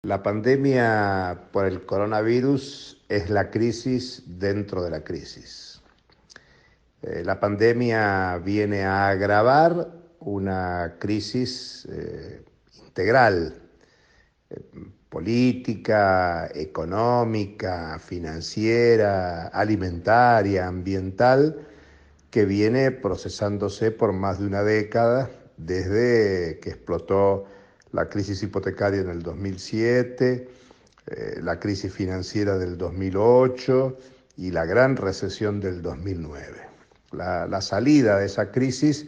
La pandemia por el coronavirus es la crisis dentro de la crisis. La pandemia viene a agravar una crisis integral, eh, política, económica, financiera, alimentaria, ambiental, que viene procesándose por más de una década, desde que explotó la crisis hipotecaria en el 2007, la crisis financiera del 2008 y la gran recesión del 2009. La salida de esa crisis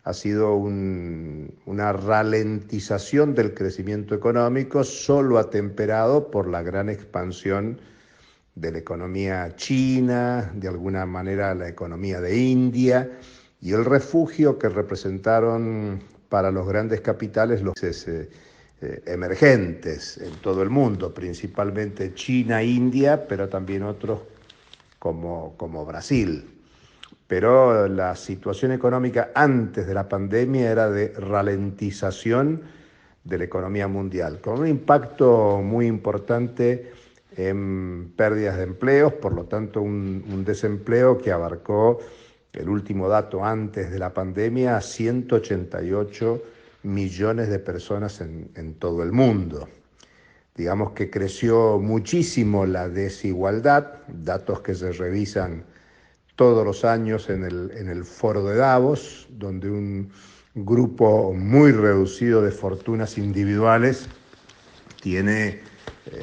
ha sido una ralentización del crecimiento económico, solo atemperado por la gran expansión de la economía china, de alguna manera la economía de India, y el refugio que representaron para los grandes capitales los emergentes en todo el mundo, principalmente China, India, pero también otros como Brasil. Pero la situación económica antes de la pandemia era de ralentización de la economía mundial, con un impacto muy importante en pérdidas de empleos, por lo tanto un desempleo que abarcó, el último dato antes de la pandemia, 188 millones de personas en todo el mundo. Digamos que creció muchísimo la desigualdad, datos que se revisan todos los años en el foro de Davos, donde un grupo muy reducido de fortunas individuales tiene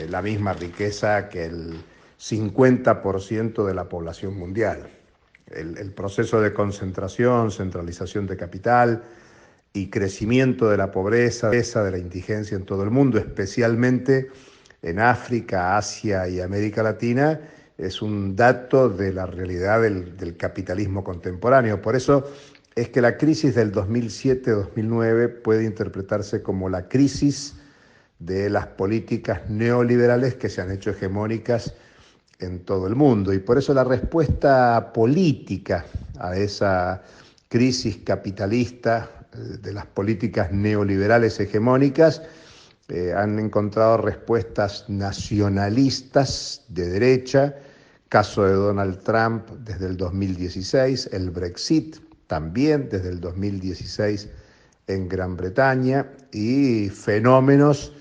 la misma riqueza que el 50% de la población mundial. El proceso de concentración, centralización de capital y crecimiento de la pobreza, de la indigencia en todo el mundo, especialmente en África, Asia y América Latina, es un dato de la realidad del capitalismo contemporáneo. Por eso es que la crisis del 2007-2009 puede interpretarse como la crisis de las políticas neoliberales que se han hecho hegemónicas en todo el mundo. Y por eso la respuesta política a esa crisis capitalista de las políticas neoliberales hegemónicas han encontrado respuestas nacionalistas de derecha, caso de Donald Trump desde el 2016, el Brexit también desde el 2016 en Gran Bretaña, y fenómenos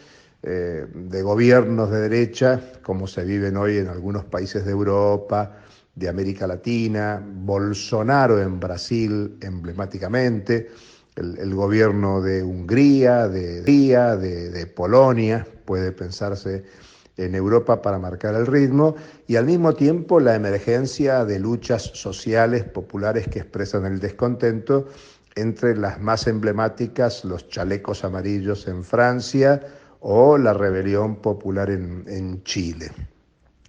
de gobiernos de derecha como se viven hoy en algunos países de Europa, de América Latina, Bolsonaro en Brasil emblemáticamente, el gobierno de Hungría, de Polonia, puede pensarse en Europa para marcar el ritmo, y al mismo tiempo la emergencia de luchas sociales populares que expresan el descontento, entre las más emblemáticas los chalecos amarillos en Francia o la rebelión popular en Chile,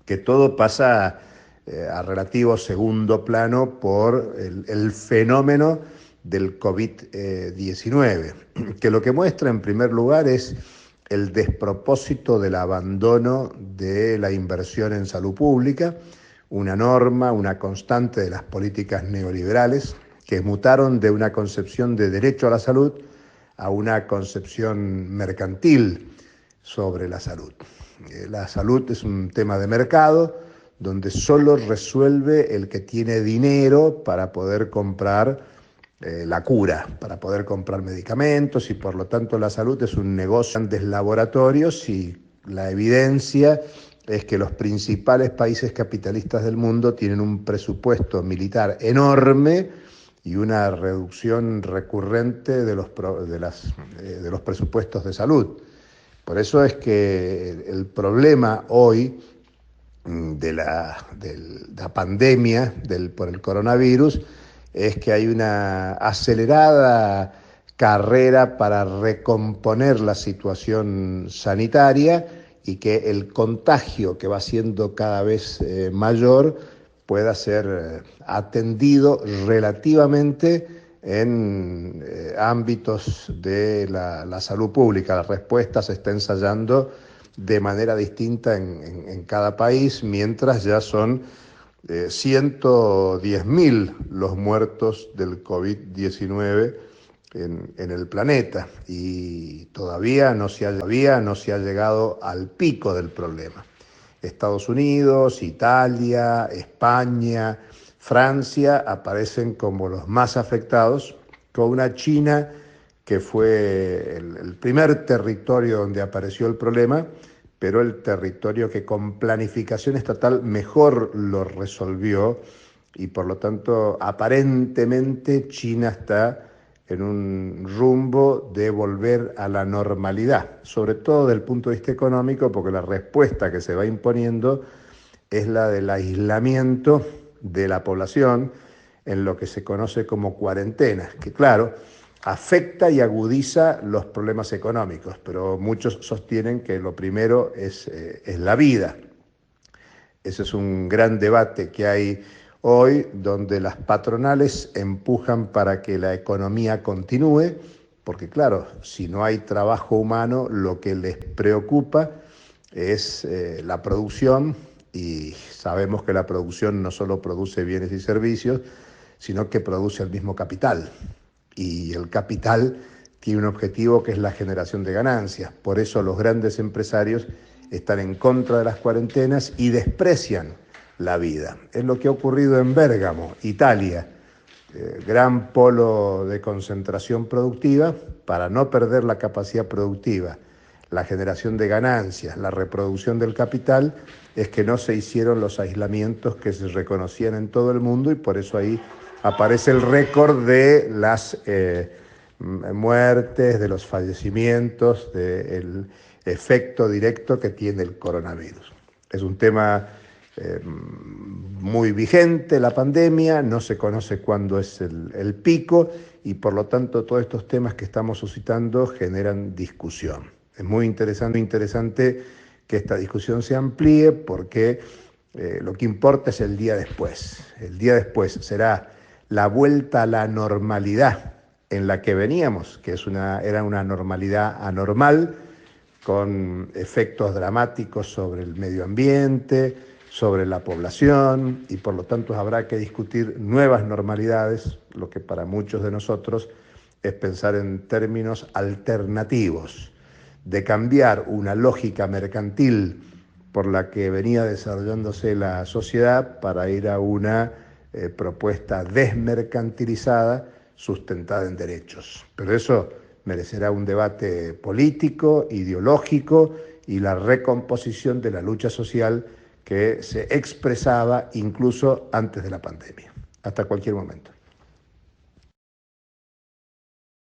que todo pasa a relativo segundo plano por el fenómeno del COVID-19, que lo que muestra en primer lugar es el despropósito del abandono de la inversión en salud pública, una norma, una constante de las políticas neoliberales que mutaron de una concepción de derecho a la salud a una concepción mercantil sobre la salud. La salud es un tema de mercado donde solo resuelve el que tiene dinero para poder comprar la cura, para poder comprar medicamentos, y por lo tanto la salud es un negocio de grandes laboratorios, y la evidencia es que los principales países capitalistas del mundo tienen un presupuesto militar enorme y una reducción recurrente de los presupuestos de salud. Por eso es que el problema hoy de la pandemia por el coronavirus es que hay una acelerada carrera para recomponer la situación sanitaria, y que el contagio, que va siendo cada vez mayor, pueda ser atendido relativamente en ámbitos de la salud pública. La respuesta se está ensayando de manera distinta en cada país, mientras ya son 110.000 los muertos del COVID-19 en el planeta y todavía no se ha llegado al pico del problema. Estados Unidos, Italia, España, Francia aparecen como los más afectados, con una China que fue el primer territorio donde apareció el problema, pero el territorio que con planificación estatal mejor lo resolvió y por lo tanto aparentemente China está en un rumbo de volver a la normalidad, sobre todo desde el punto de vista económico, porque la respuesta que se va imponiendo es la del aislamiento de la población en lo que se conoce como cuarentena, que claro, afecta y agudiza los problemas económicos, pero muchos sostienen que lo primero es la vida. Ese es un gran debate que hay hoy, donde las patronales empujan para que la economía continúe, porque claro, si no hay trabajo humano, lo que les preocupa es la producción, y sabemos que la producción no solo produce bienes y servicios, sino que produce el mismo capital. Y el capital tiene un objetivo que es la generación de ganancias. Por eso los grandes empresarios están en contra de las cuarentenas y desprecian la vida. Es lo que ha ocurrido en Bérgamo, Italia, gran polo de concentración productiva. Para no perder la capacidad productiva, la generación de ganancias, la reproducción del capital, es que no se hicieron los aislamientos que se reconocían en todo el mundo, y por eso ahí aparece el récord de las muertes, de los fallecimientos, del efecto directo que tiene el coronavirus. Es un tema muy vigente, la pandemia, no se conoce cuándo es el pico, y por lo tanto todos estos temas que estamos suscitando generan discusión. Es muy interesante que esta discusión se amplíe, porque lo que importa es el día después. El día después será la vuelta a la normalidad en la que veníamos, que era una normalidad anormal, con efectos dramáticos sobre el medio ambiente, sobre la población, y por lo tanto habrá que discutir nuevas normalidades, lo que para muchos de nosotros es pensar en términos alternativos, de cambiar una lógica mercantil por la que venía desarrollándose la sociedad para ir a una propuesta desmercantilizada sustentada en derechos. Pero eso merecerá un debate político, ideológico, y la recomposición de la lucha social que se expresaba incluso antes de la pandemia. Hasta cualquier momento.